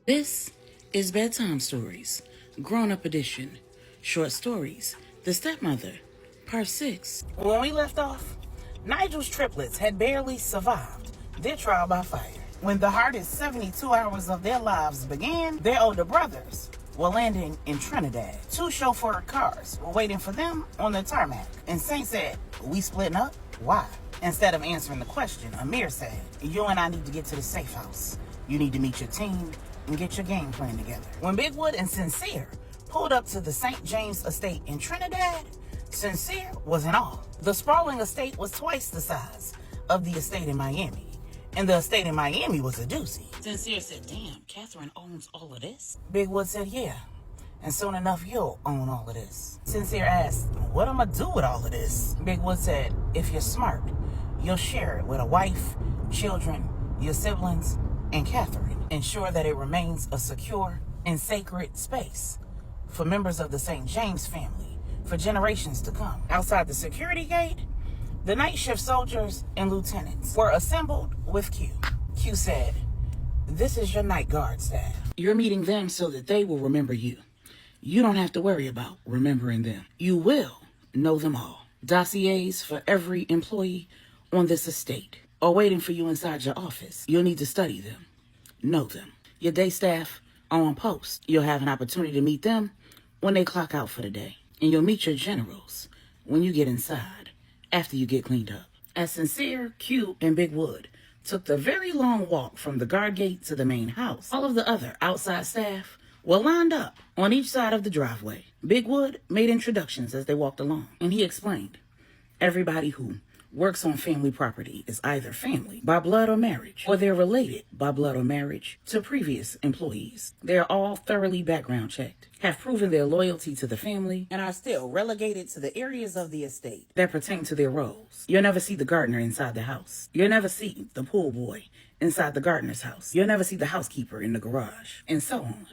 This is Bedtime Stories, Grown-Up Edition, Short Stories, The Stepmother, Part 6. When we left off, Nigel's triplets had barely survived their trial by fire. When the hardest 72 hours of their lives began, their older brothers were landing in Trinidad. 2 chauffeured cars were waiting for them on the tarmac. And Saint said, "We splitting up? Why?" Instead of answering the question, Amir said, "You and I need to get to the safe house. You need to meet your team and get your game plan together." When Bigwood and Sincere pulled up to the St. James estate in Trinidad, Sincere was in awe. The sprawling estate was twice the size of the estate in Miami, and the estate in Miami was a doozy. Sincere said, "Damn, Catherine owns all of this?" Bigwood said, "Yeah, and soon enough you'll own all of this." Sincere asked, "What am I do with all of this?" Bigwood said, "If you're smart, you'll share it with a wife, children, your siblings, and Catherine. Ensure that it remains a secure and sacred space for members of the St. James family for generations to come." Outside the security gate, the night shift soldiers and lieutenants were assembled with Q. Q said, "This is your night guard staff. You're meeting them so that they will remember you. You don't have to worry about remembering them. You will know them all. Dossiers for every employee on this estate are waiting for you inside your office. You'll need to study them, know them. Your day staff are on post. You'll have an opportunity to meet them when they clock out for the day. And you'll meet your generals when you get inside, after you get cleaned up." As Sincere, Q, and Big Wood took the very long walk from the guard gate to the main house, all of the other outside staff were lined up on each side of the driveway. Big Wood made introductions as they walked along, and he explained, "Everybody who works on family property is either family by blood or marriage, or they're related by blood or marriage to previous employees. They're all thoroughly background checked, have proven their loyalty to the family, and are still relegated to the areas of the estate that pertain to their roles. You'll never see the gardener inside the house. You'll never see the pool boy inside the gardener's house. You'll never see the housekeeper in the garage, and so on.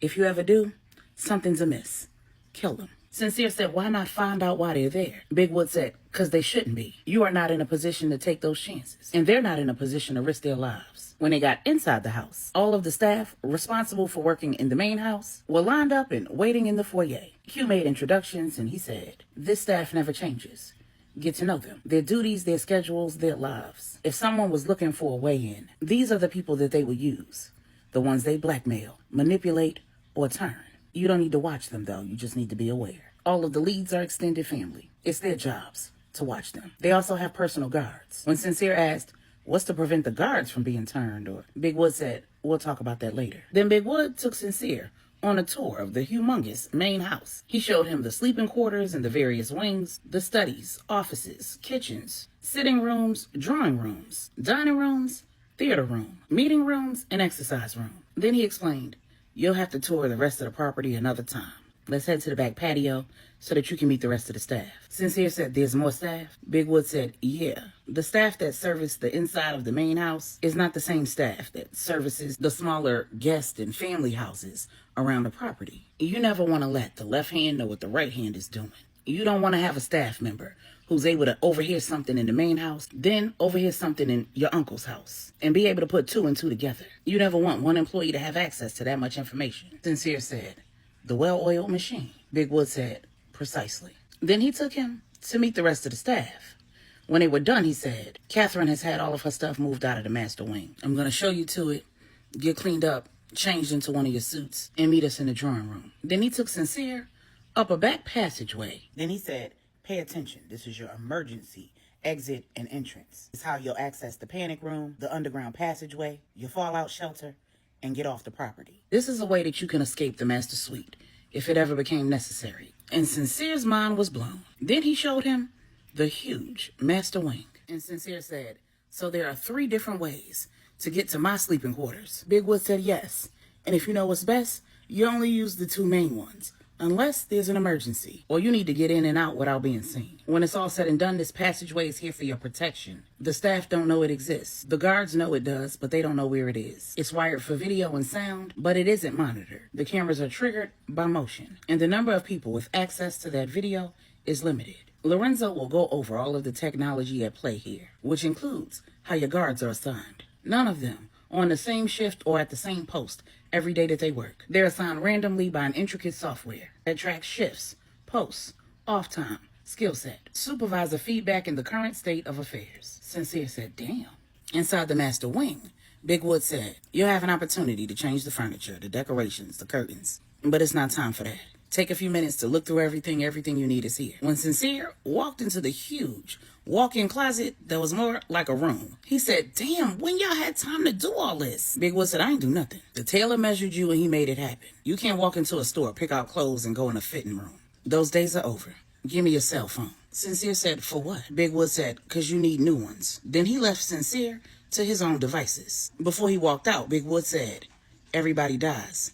If you ever do, something's amiss. Kill them." Sincere said, "Why not find out why they're there?" Big Wood said, "Because they shouldn't be. You are not in a position to take those chances, and they're not in a position to risk their lives." When they got inside the house, all of the staff responsible for working in the main house were lined up and waiting in the foyer. Q made introductions, and he said, "This staff never changes. Get to know them, their duties, their schedules, their lives. If someone was looking for a way in, these are the people that they would use, the ones they blackmail, manipulate, or turn. You don't need to watch them, though. You just need to be aware. All of the leads are extended family. It's their jobs to watch them. They also have personal guards." When Sincere asked, "What's to prevent the guards from being turned?" or Big Wood said, "We'll talk about that later." Then Big Wood took Sincere on a tour of the humongous main house. He showed him the sleeping quarters and the various wings, the studies, offices, kitchens, sitting rooms, drawing rooms, dining rooms, theater room, meeting rooms, and exercise room. Then he explained, "You'll have to tour the rest of the property another time. Let's head to the back patio so that you can meet the rest of the staff." Sincere said, "There's more staff?" Big Wood said, "Yeah. The staff that service the inside of the main house is not the same staff that services the smaller guest and family houses around the property. You never want to let the left hand know what the right hand is doing. You don't want to have a staff member who's able to overhear something in the main house, then overhear something in your uncle's house, and be able to put 2 and 2 together. You never want one employee to have access to that much information." Sincere said, "The well-oiled machine." Big Wood said, "Precisely." Then he took him to meet the rest of the staff. When they were done, he said, "Catherine has had all of her stuff moved out of the master wing. I'm going to show you to it, get cleaned up, changed into one of your suits, and meet us in the drawing room." Then he took Sincere up a back passageway. Then he said, "Pay attention. This is your emergency exit and entrance. It's how you'll access the panic room, the underground passageway, your fallout shelter, and get off the property. This is a way that you can escape the master suite if it ever became necessary." And Sincere's mind was blown. Then he showed him the huge master wing. And Sincere said, "So there are 3 different ways to get to my sleeping quarters?" Big Wood said, "Yes. And if you know what's best, you only use the 2 main ones, unless there's an emergency, or you need to get in and out without being seen. When it's all said and done, this passageway is here for your protection. The staff don't know it exists. The guards know it does, but they don't know where it is. It's wired for video and sound, but it isn't monitored. The cameras are triggered by motion, and the number of people with access to that video is limited. Lorenzo will go over all of the technology at play here, which includes how your guards are assigned. None of them on the same shift or at the same post every day that they work. They're assigned randomly by an intricate software that tracks shifts, posts, off time, skill set, supervisor feedback, and the current state of affairs. Sincere said, damn. Inside the master wing, Big Wood said, you'll have an opportunity to change the furniture, the decorations, the curtains, but it's not time for that. Take a few minutes to look through everything you need is here. When Sincere walked into the huge walk-in closet that was more like a room, he said, damn, when y'all had time to do all this? Big Wood said, I ain't do nothing. The tailor measured you and he made it happen. You can't walk into a store, pick out clothes, and go in a fitting room. Those days are over. Give me your cell phone. Sincere said, for what? Big Wood said, because you need new ones. Then he left Sincere to his own devices. Before he walked out, Big Wood said, everybody dies,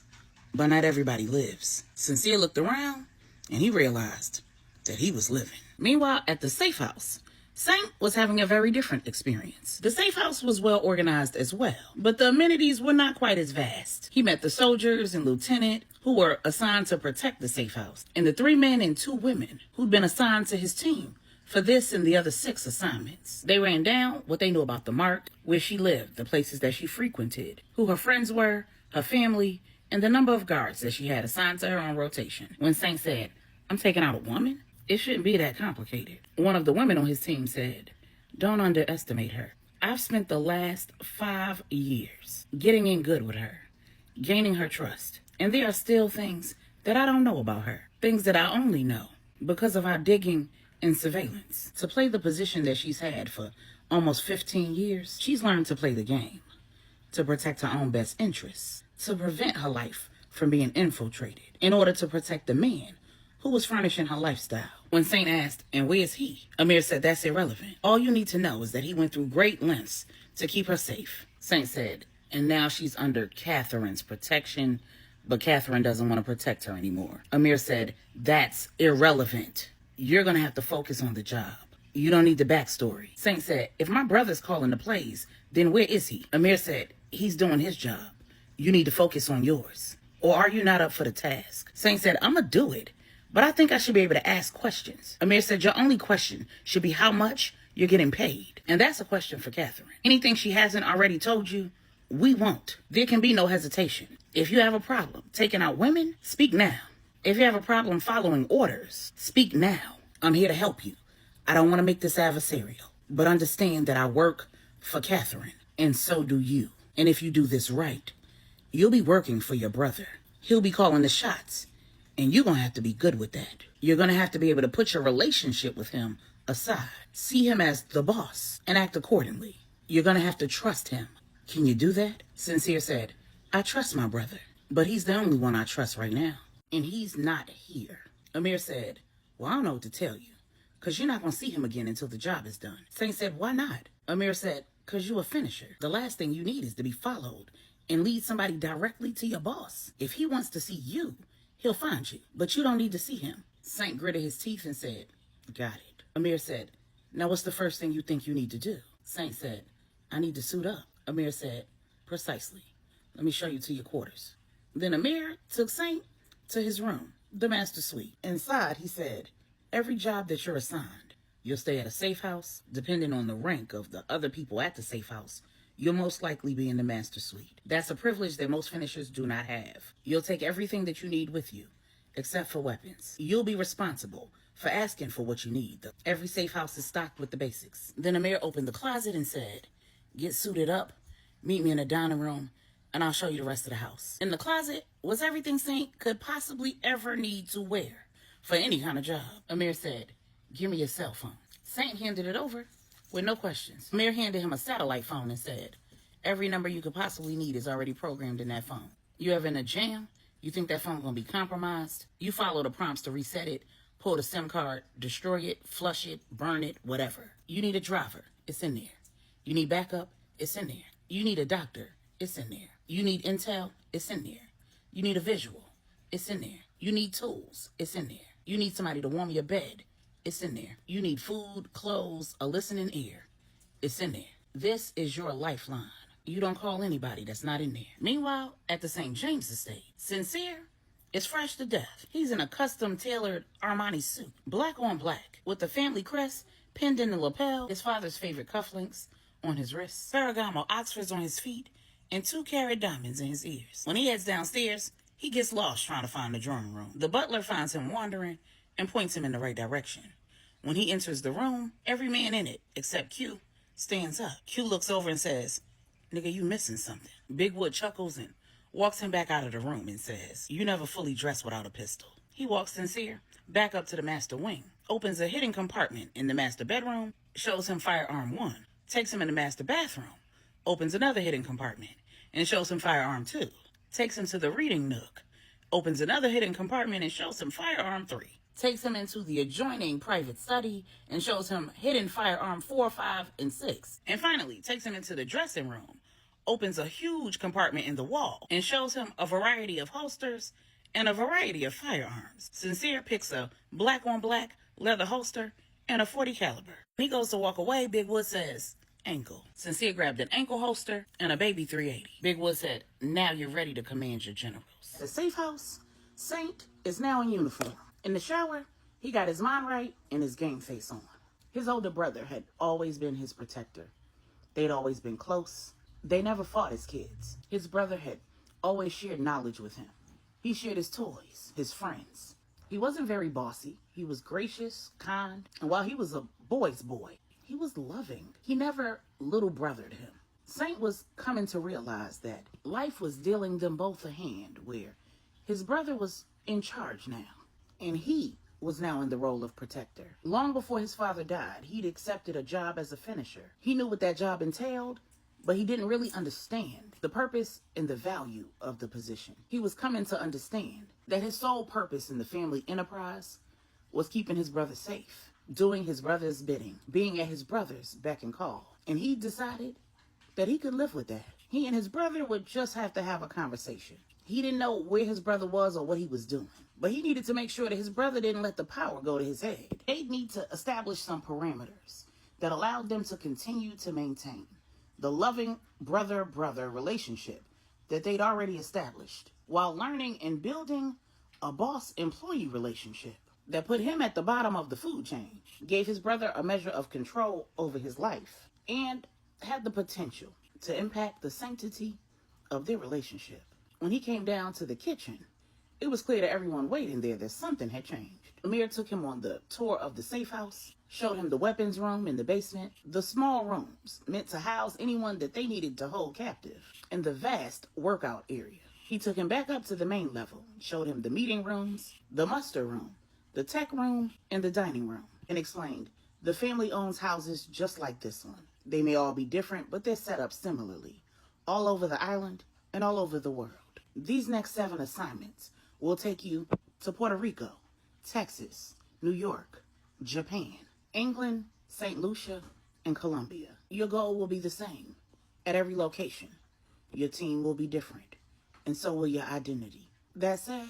but not everybody lives. Sincere looked around, and he realized that he was living. Meanwhile, at the safe house, Saint was having a very different experience. The safe house was well organized as well, but the amenities were not quite as vast. He met the soldiers and lieutenant who were assigned to protect the safe house, and the 3 men and 2 women who'd been assigned to his team for this and the other 6 assignments. They ran down what they knew about the mark, where she lived, the places that she frequented, who her friends were, her family, and the number of guards that she had assigned to her on rotation. When Saint said, I'm taking out a woman? It shouldn't be that complicated. One of the women on his team said, don't underestimate her. I've spent the last 5 years getting in good with her, gaining her trust. And there are still things that I don't know about her. Things that I only know because of our digging and surveillance. To play the position that she's had for almost 15 years, she's learned to play the game, to protect her own best interests, to prevent her life from being infiltrated, in order to protect the man who was furnishing her lifestyle. When Saint asked, and where's he? Amir said, that's irrelevant. All you need to know is that he went through great lengths to keep her safe. Saint said, and now she's under Catherine's protection, but Catherine doesn't want to protect her anymore. Amir said, that's irrelevant. You're going to have to focus on the job. You don't need the backstory. Saint said, if my brother's calling the plays, then where is he? Amir said, he's doing his job. You need to focus on yours. Or are you not up for the task? Saint said, I'm going to do it, but I think I should be able to ask questions. Amir said, your only question should be how much you're getting paid. And that's a question for Catherine. Anything she hasn't already told you, we won't. There can be no hesitation. If you have a problem taking out women, speak now. If you have a problem following orders, speak now. I'm here to help you. I don't want to make this adversarial, but understand that I work for Catherine, and so do you. And if you do this right, you'll be working for your brother. He'll be calling the shots, and you're going to have to be good with that. You're going to have to be able to put your relationship with him aside. See him as the boss and act accordingly. You're going to have to trust him. Can you do that? Sincere said, I trust my brother, but he's the only one I trust right now, and he's not here. Amir said, well, I don't know what to tell you, because you're not going to see him again until the job is done. Saint said, why not? Amir said, because you're a finisher. The last thing you need is to be followed and lead somebody directly to your boss. If he wants to see you, he'll find you, but you don't need to see him. Saint gritted his teeth and said, got it. Amir said, now what's the first thing you think you need to do? Saint said, I need to suit up. Amir said, precisely. Let me show you to your quarters. Then Amir took Saint to his room, the master suite. Inside, he said, every job that you're assigned, you'll stay at a safe house. Depending on the rank of the other people at the safe house, you'll most likely be in the master suite. That's a privilege that most finishers do not have. You'll take everything that you need with you, except for weapons. You'll be responsible for asking for what you need. Every safe house is stocked with the basics. Then Amir opened the closet and said, get suited up, meet me in the dining room, and I'll show you the rest of the house. In the closet was everything Saint could possibly ever need to wear for any kind of job. Amir said, give me your cell phone. Saint handed it over with no questions. Amir handed him a satellite phone and said, every number you could possibly need is already programmed in that phone. You ever in a jam? You think that phone's gonna be compromised? You follow the prompts to reset it, pull the SIM card, destroy it, flush it, burn it, whatever. You need a driver, it's in there. You need backup, it's in there. You need a doctor, it's in there. You need intel, it's in there. You need a visual, it's in there. You need tools, it's in there. You need somebody to warm your bed, it's in there. You need food, clothes, a listening ear, it's in there. This is your lifeline. You don't call anybody that's not in there. Meanwhile, at the St. James estate, Sincere is fresh to death. He's in a custom-tailored Armani suit, black on black, with the family crest pinned in the lapel, his father's favorite cufflinks on his wrists, Ferragamo Oxfords on his feet, and 2-carat diamonds in his ears. When he heads downstairs, he gets lost trying to find the drawing room. The butler finds him wandering and points him in the right direction. When he enters the room, every man in it, except Q, stands up. Q looks over and says, "Nigga, you missing something." Big Wood chuckles and walks him back out of the room and says, "You never fully dress without a pistol." He walks Sincere back up to the master wing, opens a hidden compartment in the master bedroom, shows him firearm 1, takes him in the master bathroom, opens another hidden compartment, and shows him firearm 2, takes him to the reading nook, opens another hidden compartment and shows him firearm 3, takes him into the adjoining private study and shows him hidden firearm 4, 5, and 6, and finally takes him into the dressing room, opens a huge compartment in the wall, and shows him a variety of holsters and a variety of firearms. Sincere picks a black-on-black leather holster and a .40 caliber. When he goes to walk away, Big Wood says, "Ankle." Sincere grabbed an ankle holster and a baby .380. Big Wood said, "Now you're ready to command your generals." The safe house, Saint is now in uniform. In the shower, he got his mind right and his game face on. His older brother had always been his protector. They'd always been close. They never fought as kids. His brother had always shared knowledge with him. He shared his toys, his friends. He wasn't very bossy. He was gracious, kind, and while he was a boy's boy, he was loving. He never little brothered him. Saint was coming to realize that life was dealing them both a hand where his brother was in charge now, and he was now in the role of protector. Long before his father died, he'd accepted a job as a finisher. He knew what that job entailed, but he didn't really understand the purpose and the value of the position. He was coming to understand that his sole purpose in the family enterprise was keeping his brother safe, doing his brother's bidding, being at his brother's beck and call. And he decided that he could live with that. He and his brother would just have to have a conversation. He didn't know where his brother was or what he was doing, but he needed to make sure that his brother didn't let the power go to his head. They'd need to establish some parameters that allowed them to continue to maintain the loving brother-brother relationship that they'd already established, while learning and building a boss-employee relationship that put him at the bottom of the food chain, gave his brother a measure of control over his life, and had the potential to impact the sanctity of their relationship. When he came down to the kitchen, it was clear to everyone waiting there that something had changed. Amir took him on the tour of the safe house, showed him the weapons room in the basement, the small rooms meant to house anyone that they needed to hold captive, and the vast workout area. He took him back up to the main level, showed him the meeting rooms, the muster room, the tech room, and the dining room, and explained, the family owns houses just like this one. They may all be different, but they're set up similarly, all over the island and all over the world. These next 7 assignments will take you to Puerto Rico, Texas, New York, Japan, England, St. Lucia, and Colombia. Your goal will be the same at every location. Your team will be different, and so will your identity. That said,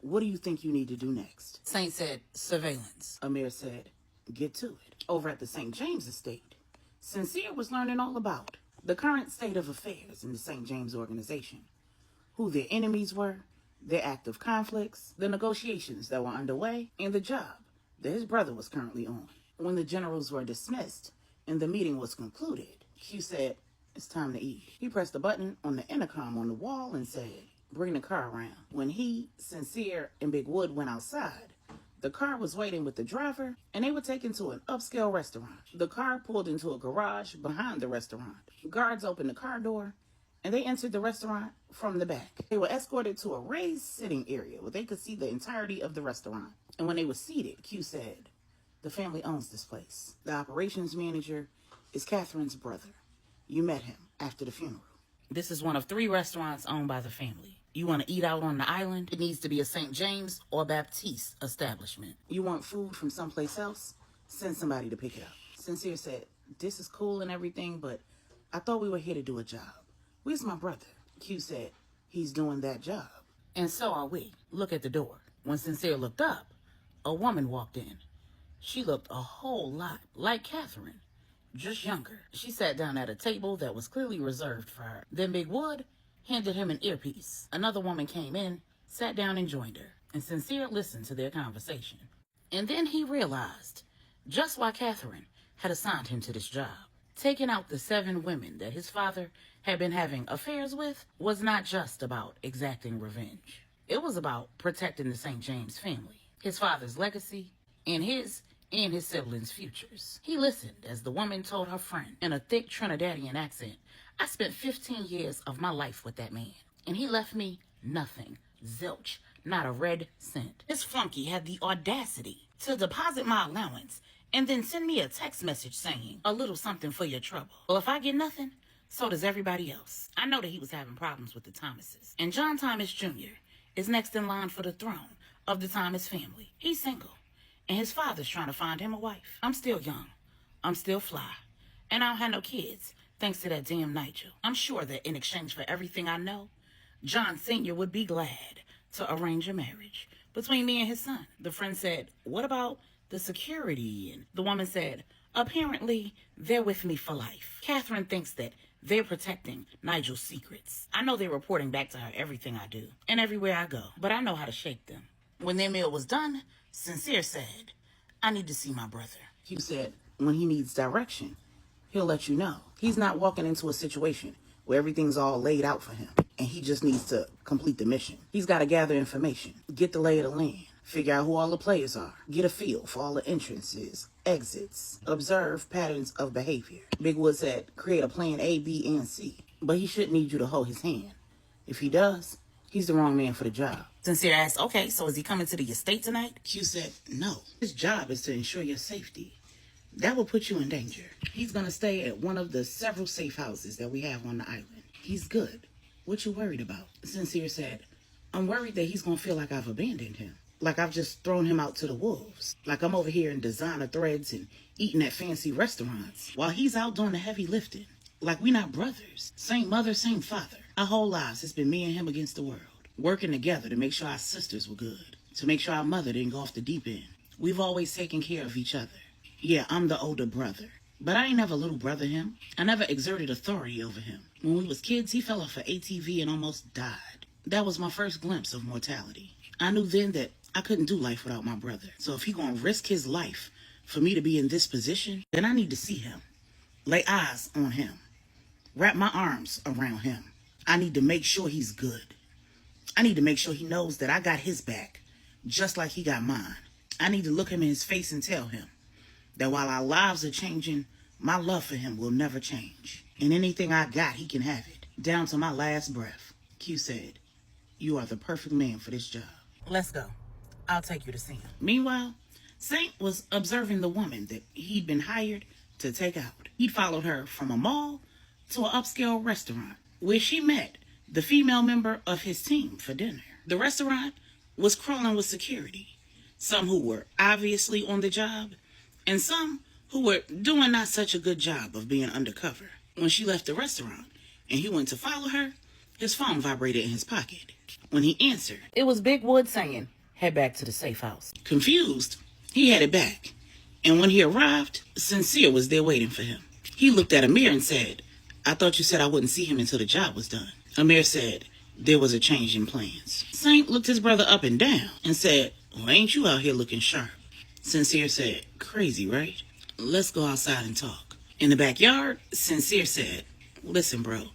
what do you think you need to do next? Saint said, surveillance. Amir said, get to it. Over at the St. James estate, Sincere was learning all about the current state of affairs in the St. James organization, who their enemies were, their active conflicts, the negotiations that were underway, and the job that his brother was currently on. When the generals were dismissed and the meeting was concluded, Q said, it's time to eat. He pressed a button on the intercom on the wall and said, bring the car around. When he, Sincere, and Big Wood went outside, the car was waiting with the driver, and they were taken to an upscale restaurant. The car pulled into a garage behind the restaurant. Guards opened the car door, and they entered the restaurant from the back. They were escorted to a raised sitting area where they could see the entirety of the restaurant. And when they were seated, Q said, the family owns this place. The operations manager is Catherine's brother. You met him after the funeral. This is one of 3 restaurants owned by the family. You want to eat out on the island? It needs to be a St. James or Baptiste establishment. You want food from someplace else? Send somebody to pick it up. Sincere said, this is cool and everything, but I thought we were here to do a job. Where's my brother? Q said, he's doing that job. And so are we. Look at the door. When Sincere looked up, a woman walked in. She looked a whole lot like Catherine, just younger. She sat down at a table that was clearly reserved for her. Then Big Wood handed him an earpiece. Another woman came in, sat down and joined her, and Sincere listened to their conversation. And then he realized just why Catherine had assigned him to this job. Taking out the 7 women that his father had been having affairs with was not just about exacting revenge. It was about protecting the St. James family, his father's legacy, and his siblings' futures. He listened as the woman told her friend in a thick Trinidadian accent, "I spent 15 years of my life with that man, and he left me nothing, zilch, not a red cent." This flunky had the audacity to deposit my allowance and then send me a text message saying, "A little something for your trouble." Well, if I get nothing, so does everybody else. I know that he was having problems with the Thomases. And John Thomas Jr. is next in line for the throne of the Thomas family. He's single, and his father's trying to find him a wife. I'm still young. I'm still fly. And I don't have no kids, thanks to that damn Nigel. I'm sure that in exchange for everything I know, John Sr. would be glad to arrange a marriage between me and his son. The friend said, "What about the security?" And the woman said, "Apparently, they're with me for life." Catherine thinks that they're protecting Nigel's secrets. I know they're reporting back to her everything I do and everywhere I go, but I know how to shake them. When their meal was done, Sincere said, "I need to see my brother." Hugh said, "When he needs direction, he'll let you know. He's not walking into a situation where everything's all laid out for him, and he just needs to complete the mission. He's got to gather information, get the lay of the land, figure out who all the players are, get a feel for all the entrances, exits, observe patterns of behavior." Big Wood said, "Create a plan A, B, and C, but he shouldn't need you to hold his hand. If he does, he's the wrong man for the job." Sincere asked, "Okay, so is he coming to the estate tonight?" Q said, "No. His job is to ensure your safety. That will put you in danger. He's going to stay at one of the several safe houses that we have on the island. He's good. What you worried about?" Sincere said, "I'm worried that he's going to feel like I've abandoned him. Like I've just thrown him out to the wolves. Like I'm over here in designer threads and eating at fancy restaurants while he's out doing the heavy lifting. Like we not brothers. Same mother, same father. Our whole lives it's been me and him against the world. Working together to make sure our sisters were good. To make sure our mother didn't go off the deep end. We've always taken care of each other. Yeah, I'm the older brother. But I ain't never little brother him. I never exerted authority over him. When we was kids, he fell off an ATV and almost died. That was my first glimpse of mortality. I knew then that I couldn't do life without my brother. So if he gonna risk his life for me to be in this position, then I need to see him. Lay eyes on him. Wrap my arms around him. I need to make sure he's good. I need to make sure he knows that I got his back, just like he got mine. I need to look him in his face and tell him that while our lives are changing, my love for him will never change. And anything I got, he can have it, down to my last breath." Q said, "You are the perfect man for this job. Let's go. I'll take you to see him." Meanwhile, Saint was observing the woman that he'd been hired to take out. He'd followed her from a mall to an upscale restaurant where she met the female member of his team for dinner. The restaurant was crawling with security, some who were obviously on the job and some who were doing not such a good job of being undercover. When she left the restaurant and he went to follow her, his phone vibrated in his pocket. When he answered, it was Big Wood saying, "Head back to the safe house." Confused, he headed back. And when he arrived, Sincere was there waiting for him. He looked at Amir and said, "I thought you said I wouldn't see him until the job was done." Amir said, "There was a change in plans." Saint looked his brother up and down and said, "Well, ain't you out here looking sharp?" Sincere said, "Crazy, right? Let's go outside and talk." In the backyard, Sincere said, "Listen, bro,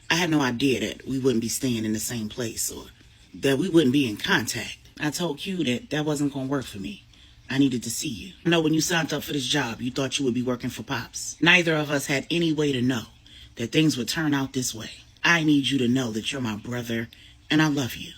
I had no idea that we wouldn't be staying in the same place or that we wouldn't be in contact. I told Q that wasn't going to work for me. I needed to see you. I know when you signed up for this job, you thought you would be working for Pops. Neither of us had any way to know that things would turn out this way. I need you to know that you're my brother and I love you.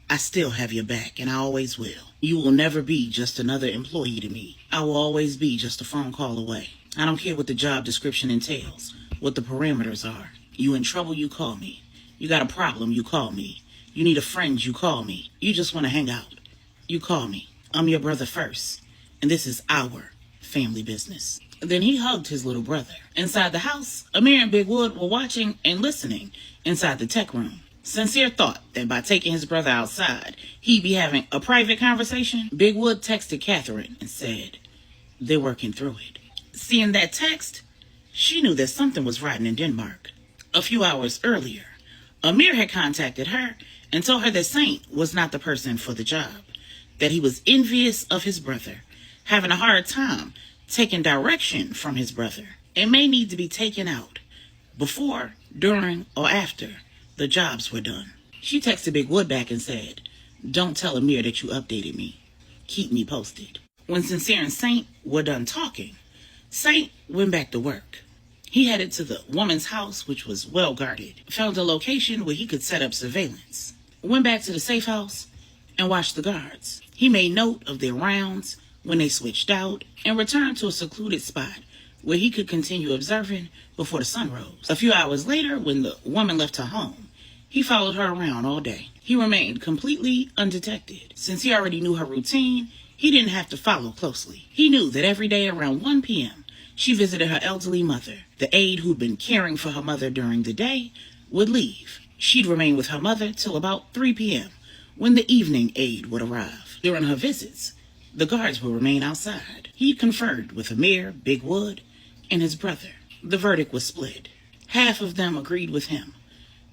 I still have your back and I always will. You will never be just another employee to me. I will always be just a phone call away. I don't care what the job description entails, what the parameters are. You in trouble, you call me. You got a problem, you call me. You need a friend, you call me. You just want to hang out. You call me. I'm your brother first, and this is our family business." Then he hugged his little brother. Inside the house, Amir and Big Wood were watching and listening inside the tech room. Sincere thought that by taking his brother outside, he'd be having a private conversation. Big Wood texted Catherine and said, "They're working through it." Seeing that text, she knew that something was rotten in Denmark. A few hours earlier, Amir had contacted her and told her that Saint was not the person for the job, that he was envious of his brother, having a hard time taking direction from his brother, It may need to be taken out before, during, or after the jobs were done. She texted Big Wood back and said, "Don't tell Amir that you updated me. Keep me posted." When Sincere and Saint were done talking, Saint went back to work. He headed to the woman's house, which was well guarded, found a location where he could set up surveillance, went back to the safe house, and watched the guards. He made note of their rounds when they switched out and returned to a secluded spot where he could continue observing before the sun rose. A few hours later, when the woman left her home, he followed her around all day. He remained completely undetected. Since he already knew her routine, he didn't have to follow closely. He knew that every day around 1 p.m., she visited her elderly mother. The aide who'd been caring for her mother during the day would leave. She'd remain with her mother till about 3 p.m., when the evening aide would arrive. During her visits, the guards would remain outside. He'd conferred with Amir, Big Wood, and his brother. The verdict was split. Half of them agreed with him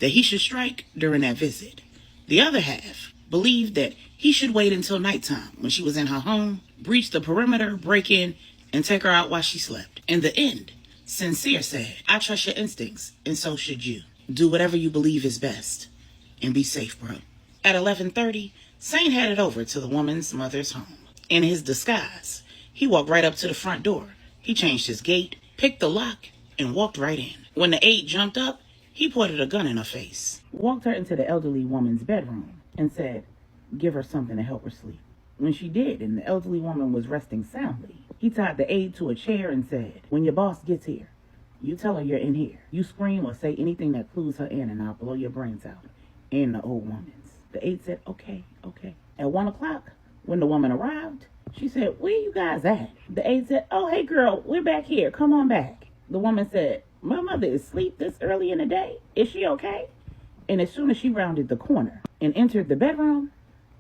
that he should strike during that visit. The other half believed that he should wait until nighttime when she was in her home, breach the perimeter, break in, and take her out while she slept. In the end, Sincere said, "I trust your instincts, and so should you. Do whatever you believe is best, and be safe, bro." At 11:30, Saint headed over to the woman's mother's home. In his disguise, he walked right up to the front door. He changed his gait, picked the lock, and walked right in. When the aide jumped up, he pointed a gun in her face, walked her into the elderly woman's bedroom, and said, "Give her something to help her sleep." When she did, and the elderly woman was resting soundly, he tied the aide to a chair and said, "When your boss gets here, you tell her you're in here. You scream or say anything that clues her in, and I'll blow your brains out." And the old woman's. The aide said, okay. At 1 o'clock, when the woman arrived, she said, "Where you guys at?" The aide said, "Oh, hey girl, we're back here. Come on back." The woman said, "My mother is asleep this early in the day. Is she okay?" And as soon as she rounded the corner and entered the bedroom,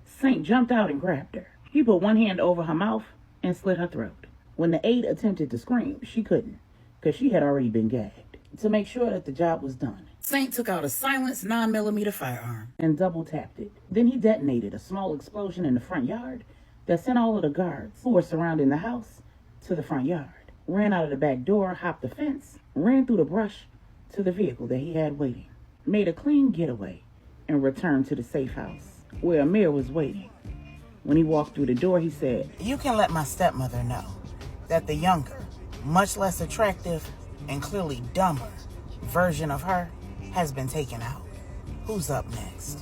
Saint jumped out and grabbed her. He put one hand over her mouth and slit her throat. When the aide attempted to scream, she couldn't, because she had already been gagged. To make sure that the job was done, Saint took out a silenced 9mm firearm and double tapped it. Then he detonated a small explosion in the front yard that sent all of the guards who were surrounding the house to the front yard. Ran out of the back door, hopped the fence, ran through the brush to the vehicle that he had waiting, made a clean getaway, and returned to the safe house where Amir was waiting. When he walked through the door, he said, "You can let my stepmother know that the younger, much less attractive, and clearly dumber version of her has been taken out. Who's up next?"